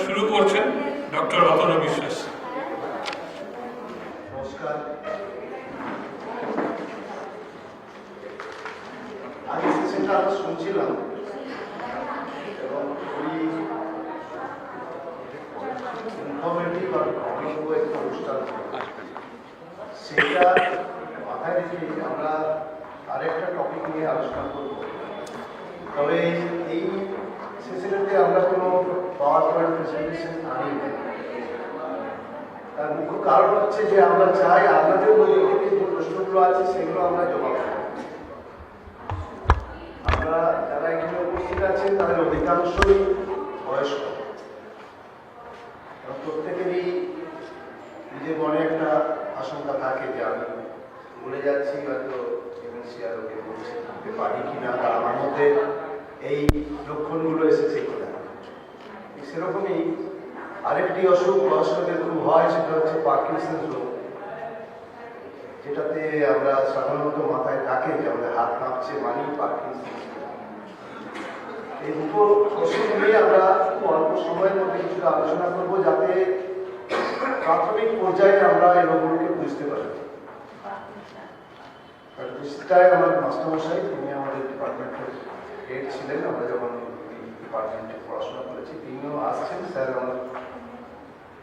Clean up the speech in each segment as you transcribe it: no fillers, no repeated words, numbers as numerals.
শুরু করছেন ডক্টর রতন বিশ্বাস। নমস্কার। আগে সেশনটা আমরা শুনছিলাম এবং খুবই ইনফরমেটিভ আর অভিনব একটা অনুষ্ঠান। সেটা মাথায় রেখে আমরা আরেকটা টপিক নিয়ে আলোচনা করব। তবে এই সেশনেতে আমরা কোনো পাওয়ার পয়েন্ট প্রেজেন্টেশন আনি না। তার মুখ্য কারণ হচ্ছে যে আমরা চাই আপনাদের মধ্যে থেকে যে প্রশ্নগুলো আছে সেগুলো আমরা জবাব দেব। আমরা যারা এখানে উপস্থিত আছেন তাদের অধিকাংশই বয়স্ক। প্রত্যেকেরই নিজের মনে একটা আশঙ্কা থাকে যে আমি ভুলে যাচ্ছি, হয়তো ডিমেনশিয়া রোগে ভুগতে পারি কিনা, বা আমার মধ্যে এই লক্ষণগুলো এসেছে কিনা। সেরকমই আরেকটি অসুখ বয়স্কদের খুব হয়, সেটা হচ্ছে পার্কিনসন্স রোগ, যেটাতে আমরা সাধারণত মাথায় ডাকে যে আমাদের হাত কাঁপছে মানেই পার্কিনসন্স। এই দুটো অসুখ নিয়ে আমরা খুব অল্প সময়ের মধ্যে কিছুটা আলোচনা করবো, যাতে প্রাথমিক পর্যায়ে আমরা এই রোগগুলোকে বুঝতে পারি। আমার মাস্টারমশাই, তিনি আমাদের ডিপার্টমেন্টের হেড ছিলেন। আমরা যখন ডিপার্টমেন্টে পড়াশোনা করেছি, তিনিও আসছেন। স্যার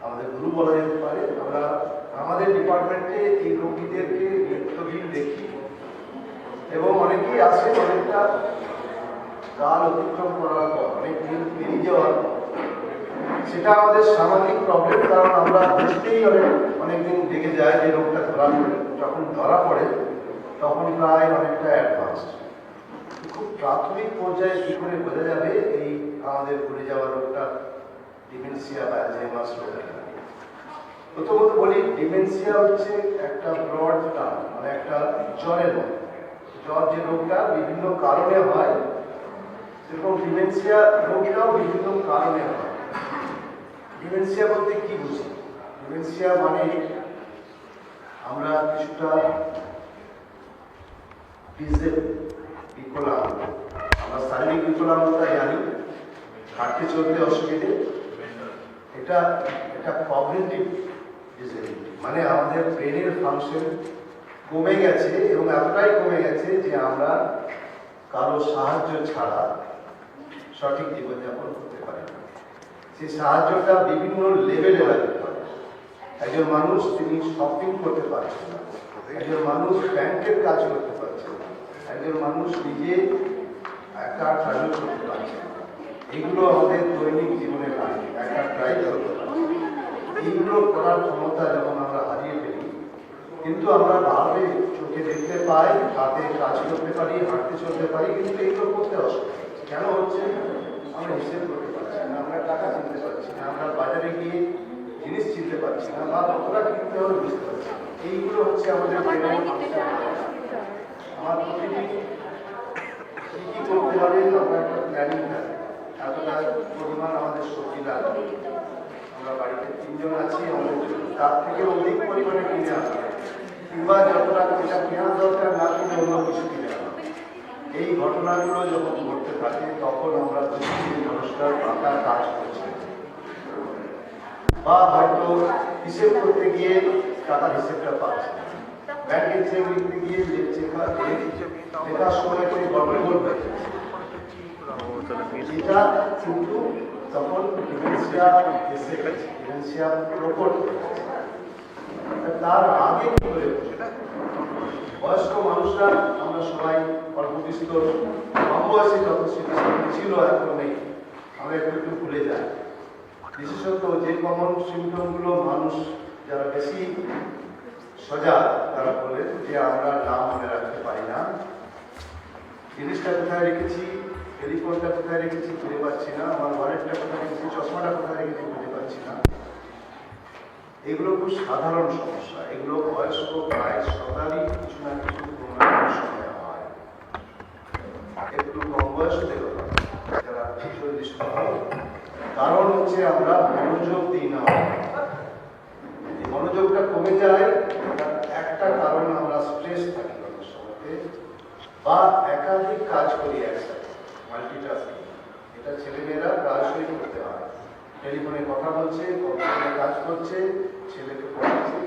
আমাদের গুরু বলা যেতে পারে। আমরা আমাদের ডিপার্টমেন্টে এই রোগীদেরকে নিত্যদিন দেখি এবং অনেকেই আসেন অনেকটা কাল অতিক্রম করার পর, অনেক দিন পেরিয়ে যাওয়ার পর। সেটা আমাদের সামাজিক প্রবলেম, কারণ আমরা বুঝতেই অনেকদিন লেগে যায় যে রোগটা ধরা পড়ে। যখন ধরা পড়ে তখন প্রায় অনেকটা অ্যাডভান্সড। খুব প্রাথমিক পর্যায়ে কী করে বোঝা যাবে এই আমাদের ভুলে যাওয়া রোগটা ডিমেনশিয়া বা অ্যালঝাইমার্স রোগ? প্রথমত বলি, ডিমেনশিয়া হচ্ছে একটা ব্রড টার্ম, মানে একটা জ্বরের রোগ। জ্বর যে রোগটা বিভিন্ন কারণে হয়, সেরকম ডিমেনশিয়া রোগটাও বিভিন্ন কারণে হয়। ডিমেনশিয়া বলতে কি বুঝি? ডিমেনশিয়া মানে আমরা কিছুটা বিকলাঙ্গ। আমরা শারীরিক বিকলাঙ্গতা জানি, হাঁটতে চলতে অসুবিধে। এটা কগনিটিভ ডিসএবিলিটি, মানে আমাদের ব্রেনের ফাংশন কমে গেছে, এবং এতটাই কমে গেছে যে আমরা কারো সাহায্য ছাড়া সঠিক জীবনযাপন করতে পারি না। সেই সাহায্যটা বিভিন্ন লেভেলে লাগতে পারে। একজন মানুষ তিনি শপিং করতে পারছেন না, একজন মানুষ ব্যাংকের কাজ করতে পারছেন না, একজন মানুষ নিজে একটা ট্রাভেল করতে পারছেন না। এইগুলো আমাদের দৈনিক জীবনের কাজ, একটা ড্রাইভ করতে পারছি। এইগুলো করার ক্ষমতা যখন আমরা হারিয়ে ফেলি, কিন্তু আমরা ভাবে চোখে দেখতে পাই, হাতে কাজ করতে পারি, হাঁটতে চলতে পারি, কিন্তু এইগুলো করতে অসুবিধা হচ্ছে। কেন হচ্ছে? আমরা হিসেব করতে পারছি না, আমরা টাকা চিনতে পারছি না, আমরা বাজারে গিয়ে জিনিস চিনতে পারছি না, বা কতটা কিনতে হবে বুঝতে পারছি না। এইগুলো হচ্ছে আমাদের আমার প্রতিদিন কি কি করতে হবে, আমরা একটা প্ল্যানিং থাকে। এতটা পরিমাণ আমাদের সবজি লাগবে, আমরা বাড়িতে 3 জন আছি, আমাদের তার থেকে অধিক পরিমাণে কিনে আসবে, কিংবা যতটা যেটা কেনার দরকার না কিনে অন্য কিছু কিনে আনবে। এই ঘটনাগুলো যখন ঘটতে থাকে তখন আমরা মানুষটার পাকা কাজ করছি, বা হয়তো হিসেব করতে গিয়ে টাকার হিসেবটা পাচ্ছে, ব্যাংকের হিসেব লিখতে গিয়ে লেখার সময় গন্ডগোল হয়ে যাচ্ছে। এটা কিন্তু তখন ডিমেনশিয়া এসে গেছে, ডিমেনশিয়া প্রকট হয়েছে। তার আগে কি করে বয়স্ক মানুষরা, আমরা সবাই অল্প বিস্তর কম বয়সে যত স্মৃতি ছিল এখন নেই, আমরা একটু একটু ভুলে যাই। বিশেষত যে কমন সিমটমগুলো মানুষ যারা বেশি সজাগ, তারা বলে যে আমরা নাম মনে রাখতে পারি না, জিনিসটা কোথায় রেখেছি, টেলিফোনটা কোথায় রেখেছি খুঁজে পাচ্ছি না, আমার ওয়ালেটটা কোথায় রেখেছি, চশমাটা কোথায় রেখেছি খুঁজে পাচ্ছি না। এগুলো খুব সাধারণ সমস্যা। এগুলো বয়স্ক প্রায় সবারই কিছু না কিছু সময় হয়। একটু কম বয়সদের যারা কারণ হচ্ছে আমরা মনোযোগ দিই না। মনোযোগটা কমে যায়, একটা কারণ আমরা স্ট্রেস থাকি অনেক সময়, বা একাধিক কাজ করি একসাথে, মাল্টিটাস্কিং। এটা ছেলেমেয়েরা প্রায়শই করতে হয়। টেলিফোনে কথা বলছে, কম্পিউটারে কাজ করছে, ছেলেকে পড়াচ্ছে।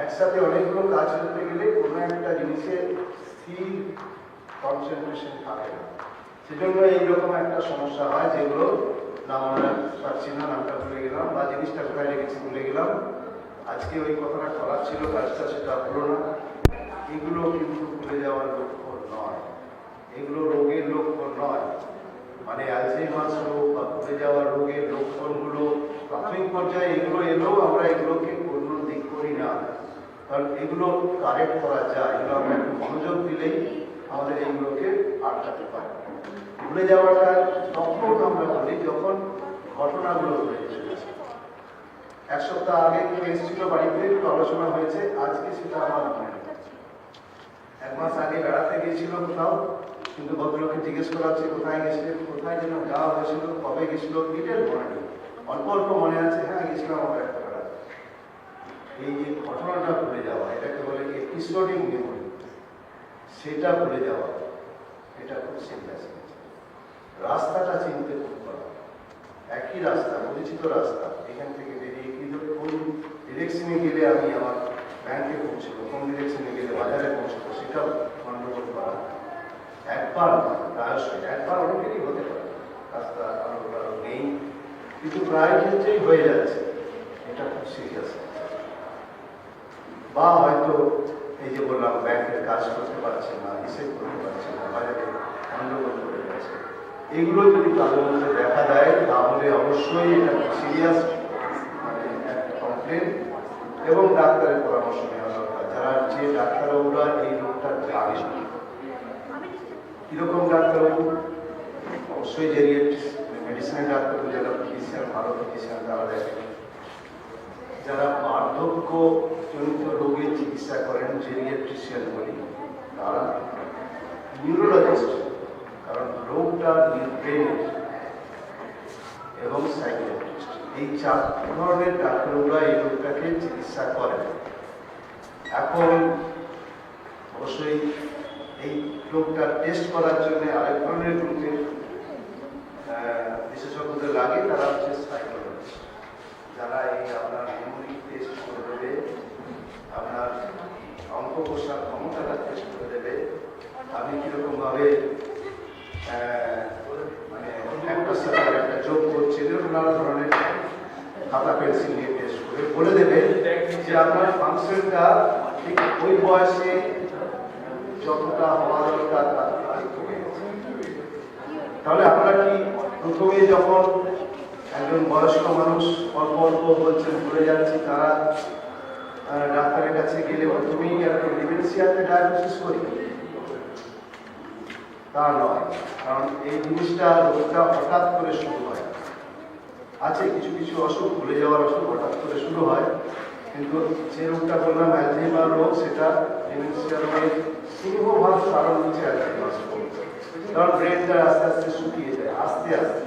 একসাথে অনেকগুলো কাজ করতে গেলে কোনো একটা জিনিসে স্থির কনসেন্ট্রেশন থাকে না। সেজন্য এইরকম একটা সমস্যা হয়, যেগুলো নাম আমরা পাচ্ছি না, নামটা ভুলে গেলাম, বা জিনিসটা কোথায় রেখেছি ভুলে গেলাম। আজকে ওই কথাটা করার ছিল, কাজটা সেটা হলো না। এগুলো কিন্তু ভুলে যাওয়ার লক্ষণ নয়, এগুলো রোগের লক্ষণ নয়। মানে অ্যালঝাইমার্স রোগ বা ভুলে যাওয়ার রোগের লক্ষণগুলো প্রাথমিক পর্যায়ে এগুলো এলেও আমরা এগুলোকে অন্য দিক করি না, কারণ এগুলো কারেক্ট করা যায়। এগুলো আমরা একটু মনোযোগ দিলেই আমাদের এইগুলোকে আটকাতে পারি। ভুলে যাওয়াটা তখন আমরা বলি যখন ঘটনাগুলো ঘটে গেছে। এক সপ্তাহ আগে কেউ এসেছিল বাড়িতে, একটু আলোচনা হয়েছে, আজকে সেটা আমার মনে নেই। এক মাস আগে বেড়াতে গিয়েছিল কোথাও, কিন্তু ভদ্রলোককে জিজ্ঞেস করা হচ্ছে কোথায় গেছিলেন, কোথায় যেন যাওয়া হয়েছিল, কবে গেছিল, ডিটেল মনে নেই। অল্প অল্প মনে আছে, হ্যাঁ গেছিলাম আমরা একটা বেড়াতে। এই যে ঘটনাটা ভুলে যাওয়া, এটাকে বলে এপিসোডিক মেমোরি, সেটা ভুলে যাওয়া, এটা খুব সিরিয়াস। রাস্তাটা চিনতে খুব করা, একই রাস্তা, পরিচিত রাস্তা, এখান থেকে বেরিয়ে কোন ডিরেকশনে গেলে আমি আমার ব্যাংকে পৌঁছবো, কোন ডিরেকশনে গেলে বাজারে পৌঁছবো, সেটাও গণ্ডগোল করা। একবার প্রায়শই, একবার অনেকেরই হতে পারে, রাস্তা আরো নেই, কিন্তু প্রায় ক্ষেত্রেই হয়ে যাচ্ছে। এটা খুব সিরিয়াস। বা হয়তো এই যে বললাম ব্যাংকের কাজ করতে পারছে না, হিসেব করতে পারছে না, বাজারে গণ্ডগোল করে গেছে, এগুলো যদি তাদের মধ্যে দেখা দেয় তাহলে অবশ্যই এটা সিরিয়াস, মানে একটা কমপ্লেন, এবং ডাক্তারের পরামর্শ নেওয়া দরকার। যারা যে ডাক্তারবাবুরা এই রোগটা জানে, কিরকম ডাক্তারবাবু, অবশ্যই মেডিসিনের ডাক্তারবাবু, যারা ফিজিশিয়ান, ভালো ফিজিশিয়ান, তারা দেখেন। যারা বার্ধক্য জনিত রোগের চিকিৎসা করেন, জেরিয়াট্রিশিয়ান বলি, তারা নিউরোলজিস্ট, কারণ রোগটা ব্রেনের, এবং সাইকিয়াট্রিস্ট, এই 4 ধরনের ডাক্তাররা এই রোগটাকে চিকিৎসা করেন। এখন অবশ্যই এই রোগটা টেস্ট করার জন্য আরেক ধরনের গ্রুপের বিশেষজ্ঞদের লাগে, তারা হচ্ছে সাইকোলজিস্ট, যারা এই আপনার মেমোরি টেস্ট করে দেবে, আপনার অঙ্ক কষার ক্ষমতাটা টেস্ট করে দেবে, আপনি কিরকম ভাবে মানে একটার সাথে একটা যোগ করছে, এরকম নানা ধরনের খাতা পেন্সিল নিয়ে টেস্ট করে বলে দেবে যে আপনার ফাংশনটা ঠিক ওই বয়সে যতটা হওয়া দরকার তার থেকে কমে গেছে। তাহলে আমরা কি প্রথমে যখন একজন বয়স্ক মানুষ অল্প অল্প বলছেন ভুলে যাচ্ছি, তারা ডাক্তারের কাছে গেলে প্রথমেই একটা ডিমেনশিয়াতে ডায়াগনোসিস করি? তা নয়, কারণ এই জিনিসটা রোগটা হঠাৎ করে শুরু হয়। আছে কিছু কিছু অসুখ, ভুলে যাওয়ার অসুখ হঠাৎ করে শুরু হয়, কিন্তু যে রোগটা বললাম অ্যালঝাইমার রোগ, সেটা ডিমেনশিয়া রোগের সিংহভাগ কারণ হচ্ছে অ্যালঝাইমার রোগ। কারণ ব্রেনটা আস্তে আস্তে শুকিয়ে যায়, আস্তে আস্তে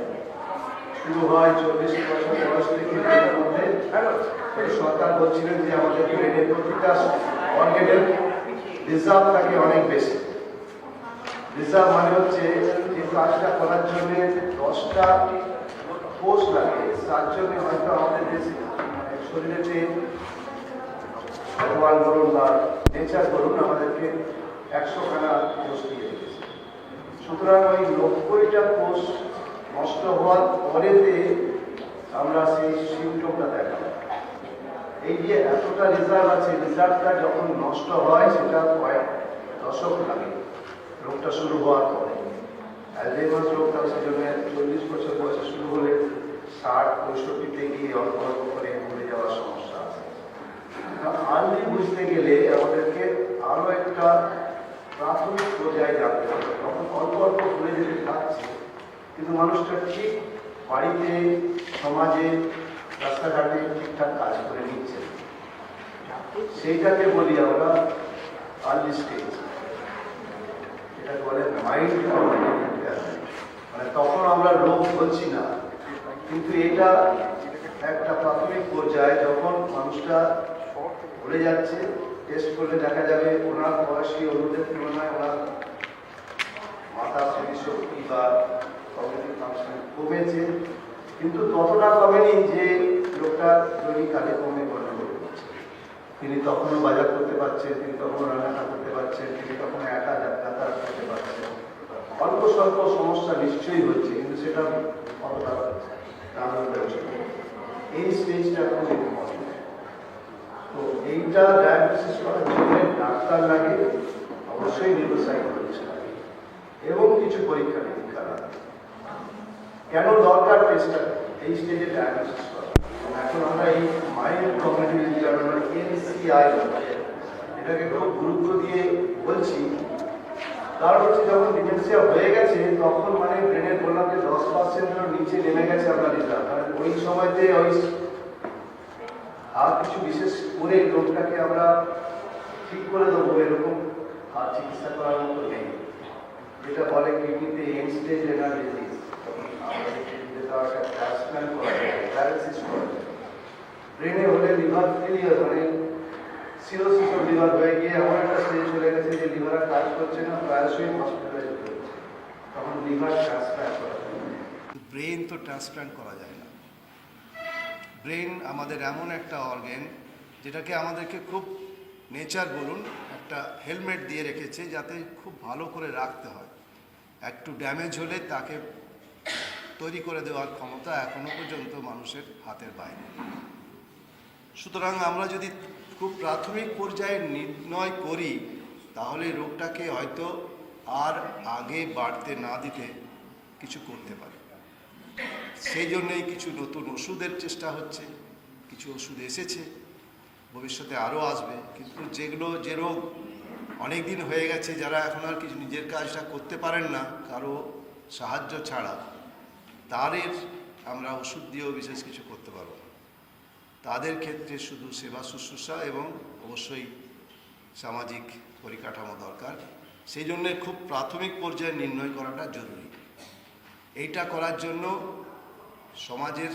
শুরু হয় 40 বছর বয়স থেকে। মধ্যে সরকার বলছিলেন যে আমাদের ব্রেনের প্রতিটা অর্গানের রিজার্ভ থাকে অনেক বেশি। রিজার্ভ মানে হচ্ছে যে কাজটা করার জন্য 10টা কোষ লাগে, তার জন্য হয়তো আমাদের দেশে শরীরেতে ভগবান বলুন বা নেচার বলুন আমাদেরকে 100খানা কোষ দিয়ে রেখেছে। সুতরাং ওই 90টা কোষ নষ্ট হওয়ার পরেতে আমরা সেই সিমটমটা দেখাব। এই যে এতটা রিজার্ভ আছে, রিজার্ভটা যখন নষ্ট হয় সেটা কয়েক দশক লাগে রোগটা শুরু হওয়ার পরে। অ্যালঝাইমার রোগটা সেজন্য 40 বছর বয়সে শুরু হলে 60-65-তে গিয়ে অল্প অল্প করে ভুলে যাওয়ার সমস্যা আছে। আর্লি বুঝতে গেলে আমাদেরকে আরো একটা প্রাথমিক পর্যায়ে জানতে হবে। তখন অল্প অল্প ভুলে যেতে থাকছে, কিন্তু মানুষটা ঠিক বাড়িতে, সমাজে, রাস্তাঘাটে ঠিকঠাক কাজ করে নিচ্ছে, সেইটাকে বলি আমরা আর্লি স্টেজ। এটাকে বলে মাইল্ড ইম্পেয়ারমেন্ট। মানে তখন আমরা রোগ বলছি না, কিন্তু এটা একটা প্রাথমিক পর্যায়ে যখন মানুষটা ভুলে যাচ্ছে। টেস্ট করলে দেখা যাবে ওনার বয়সী অন্যদের তুলনায় ওনার মাথা স্মৃতিশক্তি বা কগনিটিভ ফাংশন কমেছে, কিন্তু ততটা কমেনি যে লোকটা দৈনিক কালে কমে গণ্ডগোল করছে। তিনি তখনও বাজার করতে পারছেন, তিনি তখনও রান্নাটা করতে পারছেন, তিনি তখনও একা যাতায়াত করতে পারছেন। অল্প স্বল্প সমস্যা নিশ্চয়ই হচ্ছে, কিন্তু সেটা অতটা এই স্টেজটা এখন তো এইটা ডায়াগনোসিস করার জন্য ডাক্তার লাগে, অবশ্যই নিউরোসাইকোলজিস্ট লাগে এবং কিছু পরীক্ষা নিরীক্ষা লাগে। কেন দরকার টেস্টটা এই স্টেজে ডায়াগনোসিস করা? এখন আমরা এই মাইল্ড কগনিটিভ ইম্পেয়ারমেন্ট MCI এটাকে খুব গুরুত্ব দিয়ে বলছি, কারণ হচ্ছে যখন ডিমেনশিয়া হয়ে গেছে তখন মানে ব্রেনের বললাম যে 10%-এর নিচে নেমে গেছে আমরা রেজাল্ট, কারণ ওই সময়তে ওই আর কিছু বিশেষ করে রোগটাকে আমরা ঠিক করে দেবো এরকম আর চিকিৎসা করার মতো নেই। যেটা বলে কিডনিতে এন্ড স্টেজ রেনাল ডিজিজ, আমাদের কিডনিতে তার একটা ট্রান্সপ্ল্যান্ট করা যায়, ডায়ালিসিস করা যায়। ব্রেনে হলে লিভার ফেলিয়ার মানে সিরোসিস অফ লিভার হয়ে গিয়ে এমন একটা স্টেজ চলে গেছে যে লিভার আর কাজ করছে না, প্রায়শই হসপিটালে যেতে হচ্ছে, তখন লিভার ট্রান্সপ্ল্যান্ট করা যায়। ব্রেন তো ট্রান্সপ্ল্যান্ট করা যায় না। ব্রেন আমাদের এমন একটা অর্গান যেটাকে আমাদেরকে খুব নেচার বলুন একটা হেলমেট দিয়ে রেখেছে যাতে খুব ভালো করে রাখতে হয়। একটু ড্যামেজ হলে তাকে তৈরি করে দেওয়ার ক্ষমতা এখনো পর্যন্ত মানুষের হাতের বাইরে। সুতরাং আমরা যদি খুব প্রাথমিক পর্যায়ে নির্ণয় করি তাহলে রোগটাকে হয়তো আর আগে বাড়তে না দিতে কিছু করতে পারি। সেই জন্যই কিছু নতুন ওষুধের চেষ্টা হচ্ছে, কিছু ওষুধ এসেছে, ভবিষ্যতে আরও আসবে। কিন্তু যে রোগ অনেক দিন হয়ে গেছে, যারা এখন আর কিছু নিজের কাজটা করতে পারেন না কারো সাহায্য ছাড়া, তাদের আমরা ওষুধ দিয়েও বিশেষ কিছু করতে পারব না। তাদের ক্ষেত্রে শুধু সেবা শুশ্রূষা এবং অবশ্যই সামাজিক পরিকাঠামো দরকার। সেই জন্যে খুব প্রাথমিক পর্যায়ে নির্ণয় করাটা জরুরি। এইটা করার জন্য সমাজের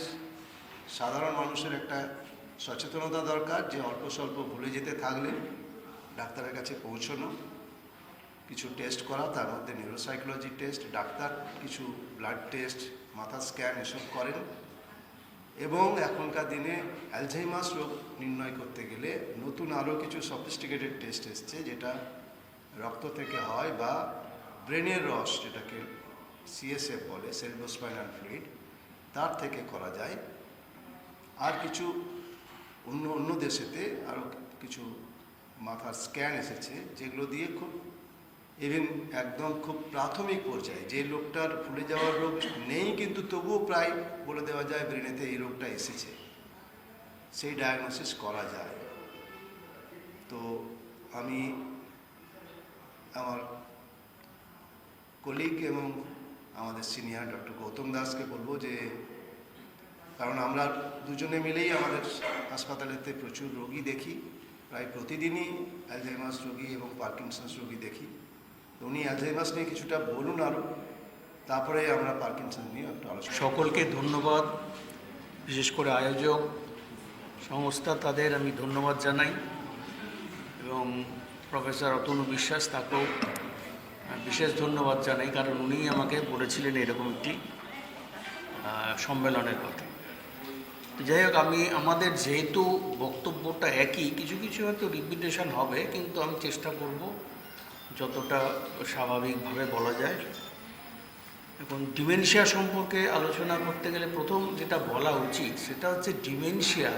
সাধারণ মানুষের একটা সচেতনতা দরকার যে অল্প স্বল্প ভুলে যেতে থাকলে ডাক্তারের কাছে পৌঁছানো, কিছু টেস্ট করা, তার মধ্যে নিউরোসাইকোলজি টেস্ট, ডাক্তার কিছু ব্লাড টেস্ট, মাথা স্ক্যান এসব করেন। এবং এখনকার দিনে অ্যালঝাইমার্স রোগ নির্ণয় করতে গেলে নতুন আরও কিছু সফিস্টিকেটেড টেস্ট এসছে, যেটা রক্ত থেকে হয় বা ব্রেনের রস, যেটাকে CSF বলে, সেরিব্রোস্পাইনাল ফ্লুইড, তার থেকে করা যায়। আর কিছু অন্য দেশেতে আরও কিছু মাথার স্ক্যান এসেছে যেগুলো দিয়ে খুব ইভেন একদম খুব প্রাথমিক পর্যায়ে যে লোকটার ভুলে যাওয়ার রোগ নেই কিন্তু তবুও প্রায় বলে দেওয়া যায় ব্রেনেতে এই রোগটা এসেছে, সেই ডায়াগনোসিস করা যায়। তো আমি আমার কলিগ এবং আমাদের সিনিয়র ডক্টর গৌতম দাসকে বলবো যে, কারণ আমরা দুজনে মিলেই আমাদের হাসপাতালেতে প্রচুর রোগী দেখি, প্রায় প্রতিদিনই অ্যালঝাইমার্স রোগী এবং পার্কিনসন্স রোগী দেখি। তো উনি অ্যালঝাইমার্স নিয়ে কিছুটা বলুন আরও, তারপরে আমরা পার্কিনসন্স নিয়ে একটু আলোচনা। সকলকে ধন্যবাদ, বিশেষ করে আয়োজক সংস্থা, তাদের আমি ধন্যবাদ জানাই এবং প্রফেসর অতনু বিশ্বাস তাকেও বিশেষ ধন্যবাদ জানাই, কারণ উনি আমাকে বলেছিলেন এরকম একটি সম্মেলনের কথা। যাই হোক, আমাদের যেহেতু বক্তব্যটা একই, কিছু কিছু হয়তো রিপিটেশন হবে, কিন্তু আমি চেষ্টা করব যতটা স্বাভাবিকভাবে বলা যায়। এখন ডিমেনশিয়া সম্পর্কে আলোচনা করতে গেলে প্রথম যেটা বলা উচিত সেটা হচ্ছে ডিমেনশিয়া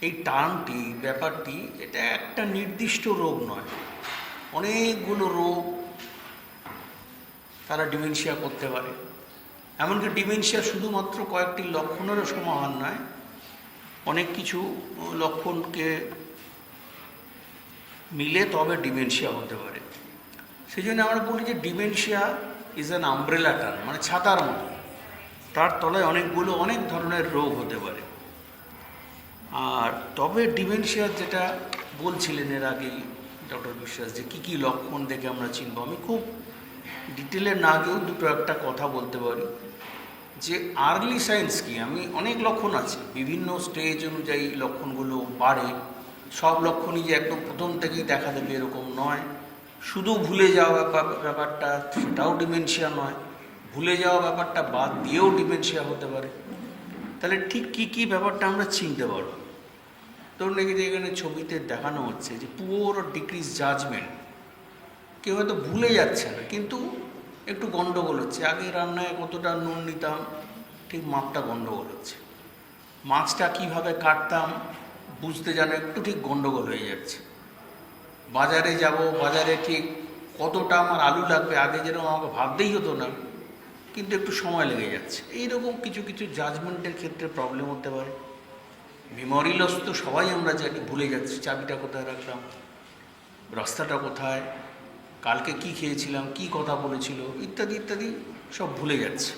এই টার্মটি, ব্যাপারটি, এটা একটা নির্দিষ্ট রোগ নয়, অনেকগুলো রোগ তারা ডিমেনশিয়া করতে পারে। এমনকি ডিমেনশিয়া শুধুমাত্র কয়েকটি লক্ষণেরও সমাহার নয়, অনেক কিছু লক্ষণকে মিলে তবে ডিমেনশিয়া হতে পারে। সেই জন্য আমরা বলি যে dementia is an umbrella term, মানে ছাতার মতো, তার তলায় অনেক ধরনের রোগ হতে পারে। আর তবে ডিমেনশিয়ার যেটা বলছিলেন এর আগেই ডক্টর বিশ্বাস, যে কী কী লক্ষণ দেখে আমরা চিনব, আমি খুব ডিটেলে না গিয়েও দুটো একটা কথা বলতে পারি যে আর্লি সাইন্স কি। আমি অনেক লক্ষণ আছে, বিভিন্ন স্টেজ অনুযায়ী লক্ষণগুলো বাড়ে। সব লক্ষণই যে একদম প্রথম থেকেই দেখা দেবে এরকম নয়। শুধু ভুলে যাওয়া ব্যাপারটা, সেটাও ডিমেনশিয়া নয়। ভুলে যাওয়া ব্যাপারটা বাদ দিয়েও ডিমেনশিয়া হতে পারে। তাহলে ঠিক কী কী ব্যাপারটা আমরা চিনতে পারবো। ধরুন যে এখানে ছবিতে দেখানো হচ্ছে যে পুয়ার ডিক্রিজ জাজমেন্ট, কেউ হয়তো ভুলে যাচ্ছে না কিন্তু একটু গণ্ডগোল হচ্ছে, আগে রান্নায় কতটা নুন নিতাম ঠিক মাপটা গণ্ডগোল হচ্ছে, মাছটা কীভাবে কাটতাম বুঝতে জানো একটু ঠিক গণ্ডগোল হয়ে যাচ্ছে, বাজারে যাব বাজারে ঠিক কতটা আমার আলু লাগবে আগে যেরকম আমাকে ভাবতেই হতো না কিন্তু একটু সময় লেগে যাচ্ছে। এইরকম কিছু কিছু জাজমেন্টের ক্ষেত্রে প্রবলেম হতে পারে। মেমোরি লস তো সবাই আমরা জানি, ভুলে যাচ্ছি চাবিটা কোথায় রাখলাম, রাস্তাটা কোথায়, কালকে কি খেয়েছিলাম, কি কথা বলেছিল ইত্যাদি ইত্যাদি সব ভুলে যাচ্ছে।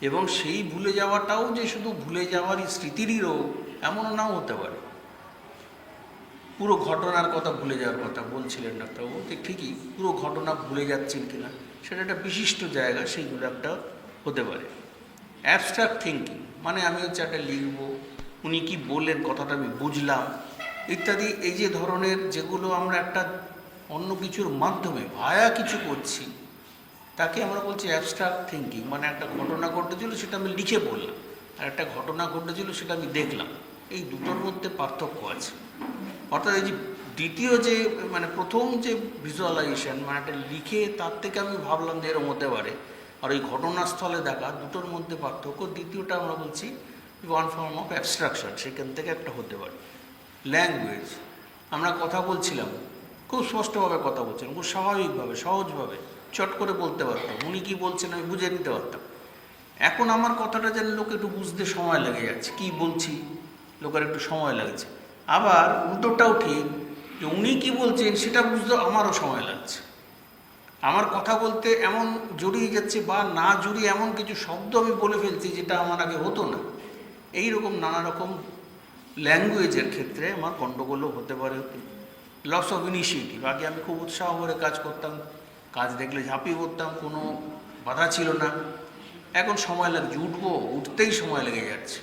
এবং সেই ভুলে যাওয়াটাও যে শুধু ভুলে যাওয়ারই স্মৃতিরই রোগ এমনও নাও হতে পারে, পুরো ঘটনার কথা ভুলে যাওয়ার কথা বলছিলেন ডাক্তারবাবু, ঠিকই পুরো ঘটনা ভুলে যাচ্ছেন কিনা সেটা একটা বিশিষ্ট জায়গা, সেইগুলো একটা হতে পারে। অ্যাবস্ট্রাক্ট থিঙ্কিং মানে আমি হচ্ছে একটা লিখবো, উনি কি বললেন কথাটা আমি বুঝলাম ইত্যাদি, এই যে ধরনের যেগুলো আমরা একটা অন্য কিছুর মাধ্যমে ভায়া কিছু করছি তাকে আমরা বলছি অ্যাবস্ট্রাক্ট থিঙ্কিং। মানে একটা ঘটনা ঘটেছিল সেটা আমি লিখে বললাম, আর একটা ঘটনা ঘটেছিল সেটা আমি দেখলাম, এই দুটোর মধ্যে পার্থক্য আছে। অর্থাৎ এই যে দ্বিতীয় যে মানে প্রথম যে ভিজুয়ালাইজেশন মানে একটা লিখে তার থেকে আমি ভাবলাম যে এরকম হতে পারে, আর ওই ঘটনাস্থলে দেখা দুটোর মধ্যে পার্থক্য। দ্বিতীয়টা আমরা বলছি ওয়ান ফর্ম অফ অ্যাবস্ট্রাকশন, সেখান থেকে একটা হতে পারে। ল্যাঙ্গুয়েজ, আমরা কথা বলছিলাম খুব স্পষ্টভাবে কথা বলছিলাম, খুব স্বাভাবিকভাবে সহজভাবে চট করে বলতে পারতাম, উনি কী বলছেন আমি বুঝে নিতে পারতাম। এখন আমার কথাটা যেন লোক একটু বুঝতে সময় লেগে যাচ্ছে, কী বলছি লোকের একটু সময় লাগছে। আবার উল্টোটাও ঠিক যে উনি কী বলছেন সেটা বুঝতে আমারও সময় লাগছে, আমার কথা বলতে এমন জড়িয়ে যাচ্ছে বা না জড়িয়ে এমন কিছু শব্দ আমি বলে ফেলছি যেটা আমার আগে হতো না। এই রকম নানা রকম ল্যাঙ্গুয়েজের ক্ষেত্রে আমার গণ্ডগোলও হতে পারে। লস অফ ইনিশিয়েটিভ, আগে আমি খুব উৎসাহ করে কাজ করতাম, কাজ দেখলে ঝাঁপিয়ে পড়তাম, কোনো বাধা ছিল না, এখন সময় লাগছে, উঠতেই সময় লেগে যাচ্ছে।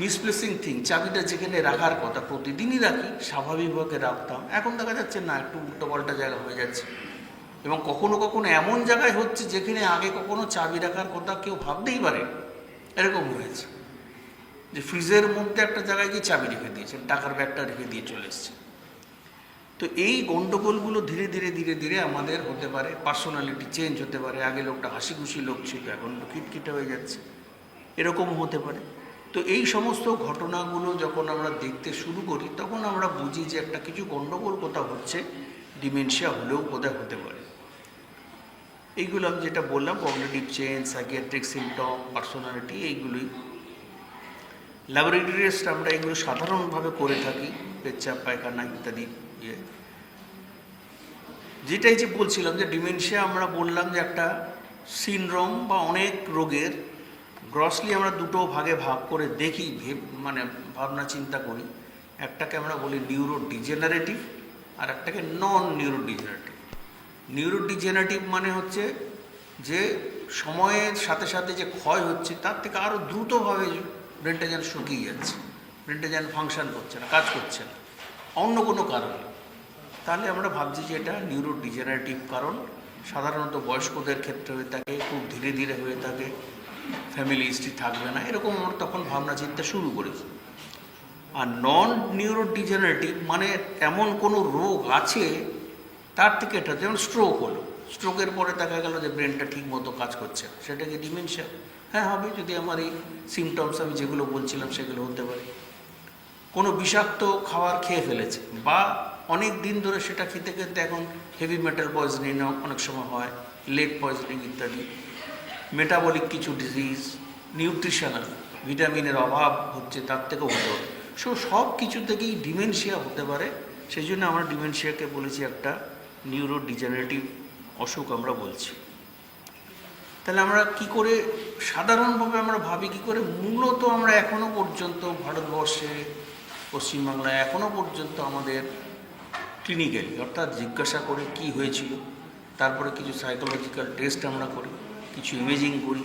মিসপ্লেসিং থিং, চাবিটা যেখানে রাখার কথা প্রতিদিনই রাখি স্বাভাবিকভাবে রাখতাম, এখন দেখা যাচ্ছে না একটু উল্টোপাল্টা জায়গা হয়ে যাচ্ছে। এবং কখনো কখনো এমন জায়গায় হচ্ছে যেখানে আগে কখনো চাবি রাখার কথা কেউ ভাবতেই পারে, এরকম হয়েছে যে ফ্রিজের মধ্যে একটা জায়গায় গিয়ে চাবি রেখে দিয়েছেন, টাকার ব্যাগটা রেখে দিয়ে চলে এসছে। তো এই গণ্ডগোলগুলো ধীরে ধীরে ধীরে ধীরে আমাদের হতে পারে, পার্সোনালিটি চেঞ্জ হতে পারে, আগে লোকটা হাসি খুশি লোক ছিল এখন খিটখিটে হয়ে যাচ্ছে, এরকম হতে পারে। তো এই সমস্ত ঘটনাগুলো যখন আমরা দেখতে শুরু করি তখন আমরা বুঝি যে একটা কিছু গণ্ডগোল কোথাও হচ্ছে, ডিমেনশিয়া হলেও কোথায় হতে পারে। এইগুলো আমি যেটা বললাম cognitive change, psychiatric symptom, personality, এইগুলোই। ল্যাবরেটরি টেস্ট আমরা এগুলো সাধারণভাবে করে থাকি, পেচ্ছাপ পায়খানা ইত্যাদি ইয়ে। যেটাই যে বলছিলাম যে ডিমেনশিয়া আমরা বললাম যে একটা সিনড্রোম বা অনেক রোগের গ্রসলি আমরা দুটো ভাগে ভাগ করে দেখি, মানে ভাবনা চিন্তা করি। একটাকে আমরা বলি নিউরো ডিজেনারেটিভ আর একটাকে নন নিউরো ডিজেনারেটিভ। নিউরো ডিজেনারেটিভ মানে হচ্ছে যে সময়ের সাথে সাথে যে ক্ষয় হচ্ছে তার থেকে আরও দ্রুতভাবে ব্রেনটা যেন শুকিয়ে যাচ্ছে, ব্রেনটা যেন ফাংশন করছে না, কাজ করছে না অন্য কোনো কারণে, তাহলে আমরা ভাবছি যে এটা নিউরো ডিজেনারেটিভ। কারণ সাধারণত বয়স্কদের ক্ষেত্রে হয়ে থাকে, খুব ধীরে ধীরে হয়ে থাকে, ফ্যামিলি হিস্ট্রি থাকবে না, এরকম আমরা তখন ভাবনা চিন্তা শুরু করেছি। আর নন নিউরো ডিজেনারেটিভ মানে এমন কোনো রোগ আছে তার থেকে এটা, যেমন স্ট্রোক হলো, স্ট্রোকের পরে দেখা গেল যে ব্রেনটা ঠিক মতো কাজ করছে, সেটা কি ডিমেনশিয়া? হ্যাঁ হবে, যদি আমার এই সিমটমস আমি যেগুলো বলছিলাম সেগুলো হতে পারে। কোনো বিষাক্ত খাবার খেয়ে ফেলেছে বা অনেক দিন ধরে সেটা খেতে খেতে এখন হেভি মেটাল পয়জনিং অনেক সময় হয়, লেড পয়জনিং ইত্যাদি। মেটাবলিক কিছু ডিজিজ, নিউট্রিশনাল ভিটামিনের অভাব হচ্ছে, তার থেকেও হতে পারে। সব কিছু থেকেই ডিমেনশিয়া হতে পারে। সেই জন্য আমরা ডিমেনশিয়াকে বলেছি একটা নিউরো ডিজেনারেটিভ অসুখ আমরা বলছি। তাহলে আমরা কি করে সাধারণভাবে আমরা ভাবি কি করে, মূলত আমরা এখনও পর্যন্ত ভারতবর্ষে পশ্চিমবাংলায় এখনও পর্যন্ত আমাদের ক্লিনিক্যালি অর্থাৎ জিজ্ঞাসা করে কি হয়েছিল, তারপরে কিছু সাইকোলজিক্যাল টেস্ট আমরা করি, কিছু ইমেজিং করি,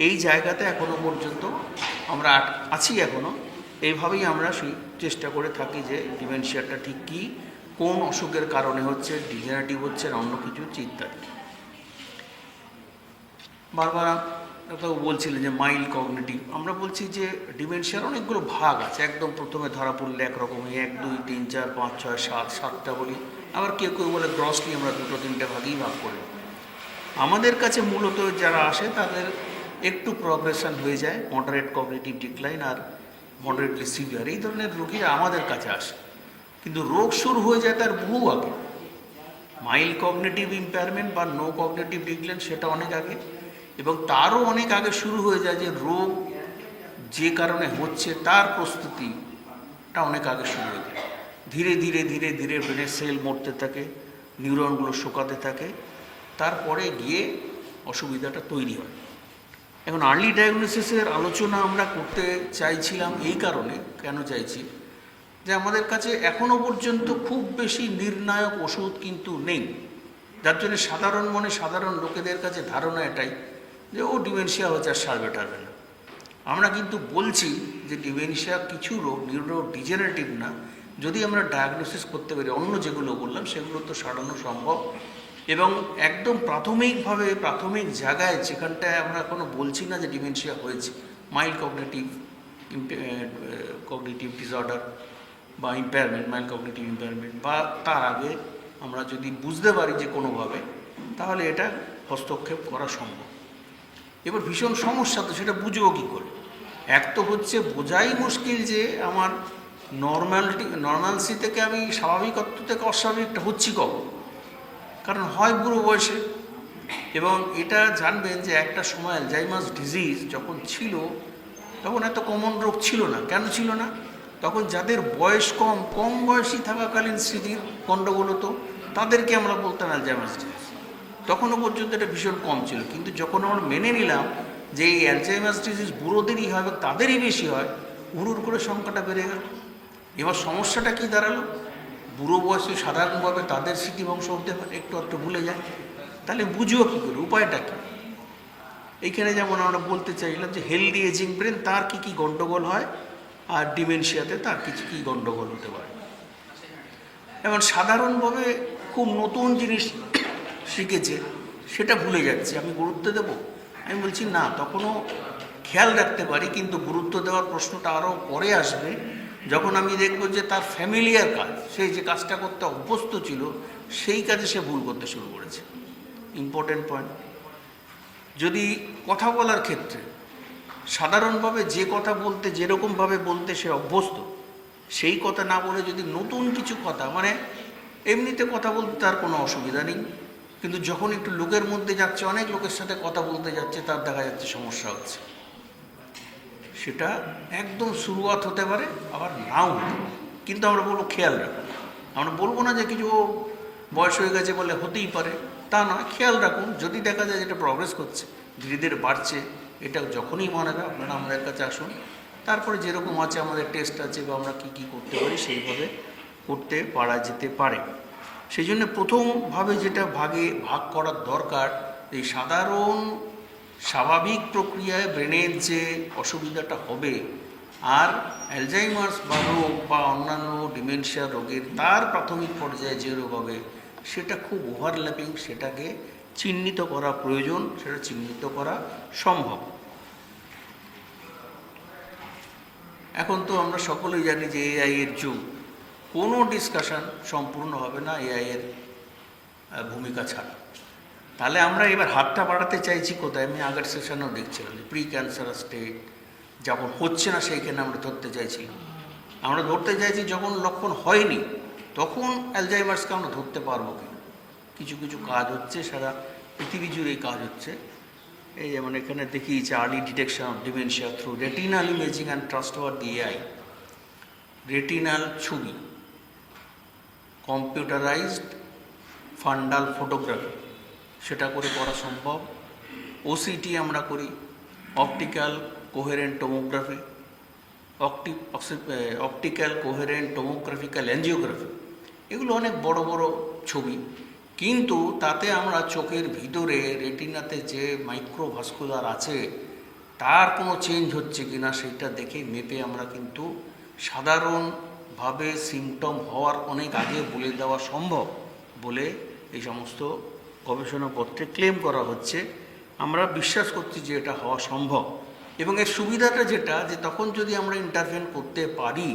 এই জায়গাতে এখনও পর্যন্ত আমরা আছি। এখনও এইভাবেই আমরা সেই চেষ্টা করে থাকি যে ডিমেনশিয়াটা ঠিক কী, কোন অসুখের কারণে হচ্ছে, ডিজেনারেটিভ হচ্ছে না অন্য কিছু ইত্যাদি। বারবার ডাক্তারবাবু বলছিলেন যে মাইল্ড কগনিটিভ, আমরা বলছি যে ডিমেনশিয়ার অনেকগুলো ভাগ আছে। একদম প্রথমে ধরা পড়লে একরকমই 1, 2, 3, 4, 5, 6, 7, 7টা বলি, আবার কেউ কেউ বলে গ্রসলি আমরা 2-3টে ভাগেই ভাগ করি। আমাদের কাছে মূলত যারা আসে তাদের একটু প্রগ্রেশন হয়ে যায়, মডারেট কগনিটিভ ডিক্লাইন আর মডারেটলি সিভিয়ার, এই ধরনের রোগীরা আমাদের কাছে আসে। কিন্তু রোগ শুরু হয়ে যায় তার বহু আগে। মাইল্ড কগনিটিভ ইম্পেয়ারমেন্ট বা নো কগনিটিভ ডিক্লাইন সেটা অনেক আগে, এবং তারও অনেক আগে শুরু হয়ে যায় যে রোগ যে কারণে হচ্ছে তার প্রস্তুতিটা অনেক আগে শুরু হয়ে যায়। ধীরে ধীরে ধীরে ধীরে ব্রেনের সেল মরতে থাকে, নিউরনগুলো শুকাতে থাকে, তারপরে গিয়ে অসুবিধাটা তৈরি হয়। এখন আর্লি ডায়াগনোসিসের আলোচনা আমরা করতে চাইছিলাম এই কারণে, কেন চাইছি, যে আমাদের কাছে এখনও পর্যন্ত খুব বেশি নির্ণায়ক ওষুধ কিন্তু নেই, যার জন্য সাধারণ লোকেদের কাছে ধারণা এটাই যে ও ডিমেনশিয়া হচ্ছে আর সারবে টারবে না। আমরা কিন্তু বলছি যে ডিমেনশিয়া কিছু রোগ নিউরো ডিজেনারেটিভ না, যদি আমরা ডায়াগনোসিস করতে পারি অন্য যেগুলো বললাম সেগুলো তো সারানো সম্ভব। এবং একদম প্রাথমিক জায়গায় যেখানটায় আমরা এখনও বলছি না যে ডিমেনশিয়া হয়েছে, মাইল্ড কগনিটিভ ডিসঅর্ডার বা ইম্পেয়ারমেন্ট, মাইল্ড কগনিটিভ ইম্পেয়ারমেন্ট, বা তার আগে আমরা যদি বুঝতে পারি যে কোনোভাবে, তাহলে এটা হস্তক্ষেপ করা সম্ভব। এবার ভীষণ সমস্যা, তো সেটা বুঝবো কী করে? এক তো হচ্ছে বোঝাই মুশকিল যে আমার নর্মালসি থেকে আমি স্বাভাবিকত্ব থেকে অস্বাভাবিকটা হচ্ছি কখন, কারণ হয় বুড়ো বয়সে। এবং এটা জানবেন যে একটা সময় অ্যালজাইমার্স ডিজিজ যখন ছিল তখন এত কমন রোগ ছিল না। কেন ছিল না? তখন যাদের বয়স কম বয়সী থাকাকালীন স্মৃতির গণ্ডগোল হতো তাদেরকে আমরা বলতাম অ্যালজাইমার্স ডিজিজ। তখনও পর্যন্ত এটা ভীষণ কম ছিল, কিন্তু যখন আমরা মেনে নিলাম যে এই অ্যালজাইমার্স ডিজিজ বুড়োদেরই হয় এবং তাদেরই বেশি হয়, হুড়ুর করে সংখ্যাটা বেড়ে গেল। এবার সমস্যাটা কি দাঁড়ালো? বুড়ো বয়সে সাধারণভাবে তাদের স্মৃতিভংশ হতে পারে, একটু ভুলে যায়। তাহলে বুঝবো কী করে? উপায়টা কী? এইখানে যেমন আমরা বলতে চাইলাম যে হেলদি এজিং ব্রেন তার কী কী গণ্ডগোল হয়, আর ডিমেনশিয়াতে তার কিছু কী গণ্ডগোল হতে পারে। এবং সাধারণভাবে খুব নতুন জিনিস শিখেছে সেটা ভুলে যাচ্ছে, আমি গুরুত্ব দেব? আমি বলছি না, তখনও খেয়াল রাখতে পারি, কিন্তু গুরুত্ব দেওয়ার প্রশ্নটা আরও পরে আসবে যখন আমি দেখব যে তার ফ্যামিলিয়ার কাজ, সে যে কাজটা করতে অভ্যস্ত ছিল সেই কাজে সে ভুল করতে শুরু করেছে। Important point. যদি কথা বলার ক্ষেত্রে সাধারণভাবে যে কথা বলতে যেরকমভাবে বলতে সে অভ্যস্ত, সেই কথা না বলে যদি নতুন কিছু কথা, মানে এমনিতে কথা বলতে তার কোনো অসুবিধা নেই, কিন্তু যখন একটু লোকের মধ্যে যাচ্ছে, অনেক লোকের সাথে কথা বলতে যাচ্ছে, তার দেখা যাচ্ছে সমস্যা হচ্ছে, সেটা একদম শুরুয়াত হতে পারে, আবার নাও হতে পারে। কিন্তু আমরা বলবো খেয়াল রাখুন। আমরা বলবো না যে কিছু বয়স হয়ে গেছে বলে হতেই পারে, তা নয়। খেয়াল রাখুন, যদি দেখা যায় যেটা প্রগ্রেস করছে, ধীরে ধীরে বাড়ছে, এটা যখনই মনে হয় আপনারা আমাদের কাছে আসুন। তারপরে যেরকম আছে আমাদের টেস্ট আছে বা আমরা কী কী করতে পারি সেইভাবে করতে পারা যেতে পারে। সেই জন্য প্রথমভাবে যেটা ভাগ করার দরকার, এই সাধারণ স্বাভাবিক প্রক্রিয়ায় ব্রেনের যে অসুবিধাটা হবে, আর অ্যালজাইমার্স বা রোগ বা অন্যান্য ডিমেনশিয়া রোগের তার প্রাথমিক পর্যায়ে যে রোগ হবে, সেটা খুব ওভারল্যাপিং, সেটাকে চিহ্নিত করা প্রয়োজন, সেটা চিহ্নিত করা সম্ভব। এখন তো আমরা সকলেই জানি যে এআই এর যুগ, কোনো ডিসকাশন সম্পূর্ণ হবে না এআই এর ভূমিকা ছাড়া। তাহলে আমরা এবার হাতটা বাড়াতে চাইছি কোথায়? আমি আগের সেশনেও দেখছিলাম যে প্রি ক্যান্সারাস স্টেট যখন হচ্ছে না সেইখানে আমরা ধরতে চাইছিলাম। আমরা ধরতে চাইছি যখন লক্ষণ হয়নি, তখন অ্যালজাইমার্সকে আমরা ধরতে পারবো কি? কিছু কিছু কাজ হচ্ছে, সারা পৃথিবী জুড়েই কাজ হচ্ছে। এই যেমন এখানে দেখিয়েছে early detection of dementia through retinal imaging and trustworthy AI. Retinal ছবি, কম্পিউটারাইজড ফান্ডাল ফটোগ্রাফি, সেটা করে করা সম্ভব। ওসিটি আমরা করি, optical coherent tomography, optical coherent tomographical angiography, এগুলো অনেক বড় বড় ছবি, কিন্তু তাতে আমরা চোখের ভিতরে রেটিনাতে যে মাইক্রোভাস্কুলার আছে তার কোনো চেঞ্জ হচ্ছে কিনা সেটা দেখে মেপে আমরা কিন্তু সাধারণভাবে সিমটম হওয়ার অনেক আগে বলে দেওয়া সম্ভব বলে এই সমস্ত গবেষণাপত্রে ক্লেম করা হচ্ছে। আমরা বিশ্বাস করছি যে এটা হওয়া সম্ভব। এবং এর সুবিধাটা যেটা, যে তখন যদি আমরা ইন্টারভেন করতে পারি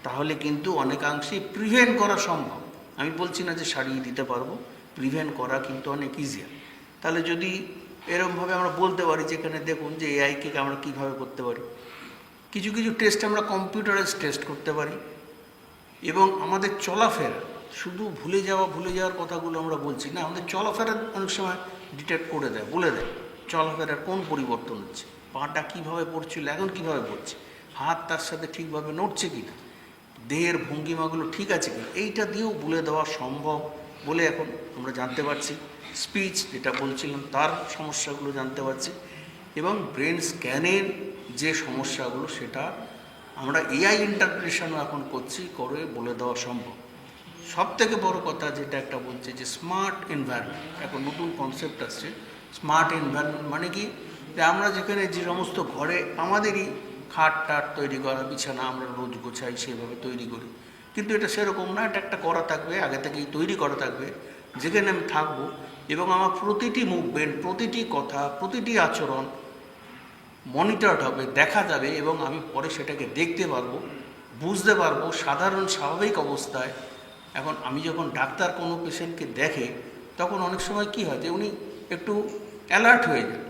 তাহলে কিন্তু অনেকাংশেই প্রিভেন্ট করা সম্ভব। আমি বলছি না যে সারিয়ে দিতে পারবো, প্রিভেন্ট করা কিন্তু অনেক ইজিয়ার। তাহলে যদি এরকমভাবে আমরা বলতে পারি, যেখানে দেখুন যে এআইকে আমরা কীভাবে করতে পারি, কিছু কিছু টেস্ট আমরা কম্পিউটারাইজ টেস্ট করতে পারি। এবং আমাদের চলাফেরা, শুধু ভুলে যাওয়ার কথাগুলো আমরা বলছি না, আমাদের চলাফেরা অনেক সময় ডিটেক্ট করে দেয়, বলে দেয় চলাফেরার কোন পরিবর্তন হচ্ছে, পাটা কীভাবে পড়ছিল, এখন কীভাবে পড়ছে, হাত তার সাথে ঠিকভাবে নড়ছে কি না, দেহের ভঙ্গিমাগুলো ঠিক আছে কি, এইটা দিয়েও বলে দেওয়া সম্ভব বলে এখন আমরা জানতে পারছি। স্পিচ যেটা বলছিলাম তার সমস্যাগুলো জানতে পারছি। এবং ব্রেন স্ক্যানের যে সমস্যাগুলো সেটা আমরা এআই ইন্টারপ্রিটেশনও এখন করছি, করে বলে দেওয়া সম্ভব। সব থেকে বড় কথা যেটা একটা বলছে যে স্মার্ট এনভায়রনমেন্ট, এখন নতুন কনসেপ্ট আসছে। স্মার্ট এনভায়রনমেন্ট মানে কি, যে আমরা যেখানে যে সমস্ত ঘরে আমাদেরই খাট টাট তৈরি করা, বিছানা আমরা রোজ গোছাই, সেভাবে তৈরি করি, কিন্তু এটা সেরকম না। এটা একটা করা থাকবে, আগে থেকেই তৈরি করা থাকবে, যেখানে আমি থাকবো এবং আমার প্রতিটি মুভমেন্ট, প্রতিটি কথা, প্রতিটি আচরণ মনিটরড হবে, দেখা যাবে এবং আমি পরে সেটাকে দেখতে পারবো, বুঝতে পারবো সাধারণ স্বাভাবিক অবস্থায়। এখন আমি যখন ডাক্তার কোনো পেশেন্টকে দেখে তখন অনেক সময় কী হয় যে উনি একটু অ্যালার্ট হয়ে যান,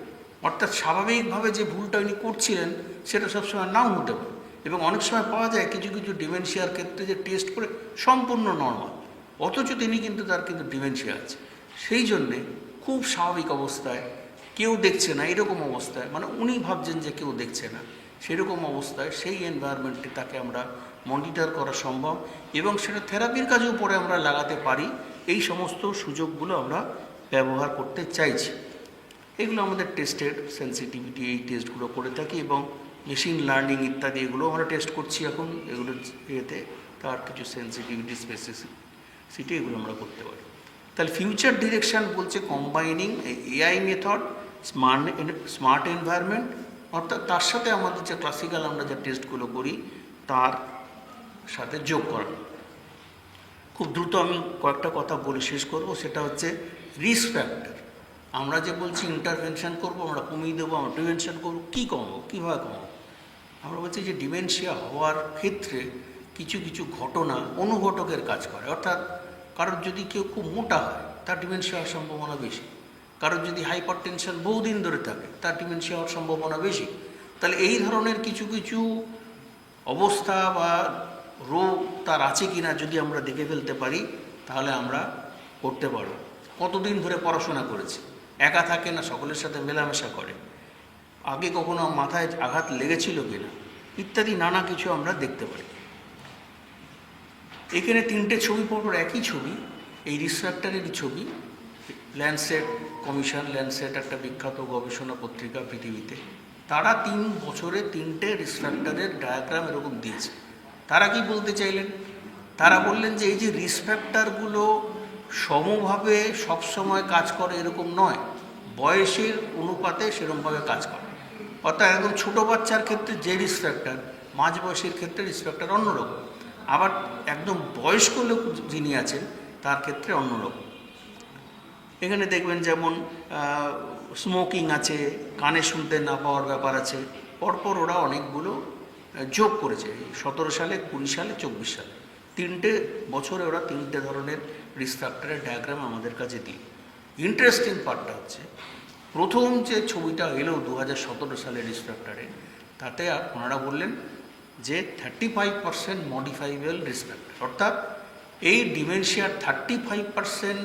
অর্থাৎ স্বাভাবিকভাবে যে ভুলটা উনি করছিলেন সেটা সবসময় নাও হতে পারে। এবং অনেক সময় পাওয়া যায় কিছু কিছু ডিমেনশিয়ার ক্ষেত্রে যে টেস্ট করে সম্পূর্ণ নর্মাল, অথচ তিনি কিন্তু তার কিন্তু ডিমেনশিয়া আছে। সেই জন্যে খুব স্বাভাবিক অবস্থায়, কেউ দেখছে না এরকম অবস্থায়, মানে উনি ভাবছেন যে কেউ দেখছে না, সেরকম অবস্থায় সেই এনভায়রনমেন্টে তাকে আমরা মনিটর করা সম্ভব এবং সেটা থেরাপির কাজেও পরে আমরা লাগাতে পারি। এই সমস্ত সুযোগগুলো আমরা ব্যবহার করতে চাইছি। এগুলো আমাদের টেস্টের সেন্সিটিভিটি, এই টেস্টগুলো করে থাকি এবং মেশিন লার্নিং ইত্যাদি এগুলো আমরা টেস্ট করছি এখন। এগুলো ইয়েতে তার কিছু সেন্সিটিভিটি, স্পেসিফিসিটি এগুলো আমরা করতে পারি। তাহলে ফিউচার ডিরেকশান বলছে combining AI method, smart environment, অর্থাৎ তার সাথে আমাদের যে ক্লাসিক্যাল আমরা যে টেস্টগুলো করি তার সাথে যোগ করা। খুব দ্রুত আমি কয়েকটা কথা বলে শেষ করব। সেটা হচ্ছে রিস্ক ফ্যাক্টর। আমরা যে বলছি ইন্টারভেনশন করব, আমরা কমিয়ে দেবো, আমরা প্রিভেনশন করবো, কী কমাবো, কীভাবে কমাবো? আমরা বলছি যে ডিমেনশিয়া হওয়ার ক্ষেত্রে কিছু কিছু ঘটনা অনুঘটকের কাজ করে। অর্থাৎ কারোর যদি কেউ খুব মোটা হয় তার ডিমেনশিয়া হওয়ার সম্ভাবনা বেশি, কারোর যদি হাইপার টেনশন বহুদিন ধরে থাকে তার ডিমেনশিয়া হওয়ার সম্ভাবনা বেশি। তাহলে এই ধরনের কিছু কিছু অবস্থা বা রোগ তার আছে কি না যদি আমরা দেখে ফেলতে পারি তাহলে আমরা করতে পারব। কতদিন ধরে পড়াশোনা করেছে, একা থাকে না সকলের সাথে মেলামেশা করে, আগে কখনো মাথায় আঘাত লেগেছিল কিনা, ইত্যাদি নানা কিছু আমরা দেখতে পারি। এখানে তিনটে ছবি পরপর একই ছবি, এই রিস্ক ফ্যাক্টরেরই ছবি। ল্যান্ডসেট কমিশন, ল্যান্ডসেট একটা বিখ্যাত গবেষণা পত্রিকা পৃথিবীতে, তারা 3 বছরে 3টে রিস্ক ফ্যাক্টরের ডায়াগ্রাম এরকম দিয়েছে। তারা কি বলতে চাইলেন? তারা বললেন যে এই যে রিস্ক ফ্যাক্টরগুলো সমভাবে সবসময় কাজ করে এরকম নয়, বয়সের অনুপাতে সেরকমভাবে কাজ করে। অর্থাৎ একদম ছোটো বাচ্চার ক্ষেত্রে যে রিস্ক ফ্যাক্টর, মাঝ বয়সের ক্ষেত্রে রিস্ক ফ্যাক্টর অন্যরকম, আবার একদম বয়স্ক লোক যিনি আছেন তার ক্ষেত্রে অন্যরকম। এখানে দেখবেন যেমন স্মোকিং আছে, কানে শুনতে না পাওয়ার ব্যাপার আছে, পরপর ওরা অনেকগুলো যোগ করেছে 17 সালে, 20 সালে, 24 সালে। 3টে বছরে ওরা 3টে ধরনের রিস্ক ফ্যাক্টরের ডায়াগ্রাম আমাদের কাছে দিল। ইন্টারেস্টিং পার্টটা হচ্ছে প্রথম যে ছবিটা এলো 2017 সালে রিস্ক ফ্যাক্টরে, তাতে ওনারা বললেন যে 35% মডিফাইবেল রিস্ক ফ্যাক্টর, অর্থাৎ এই ডিমেনশিয়ার 35%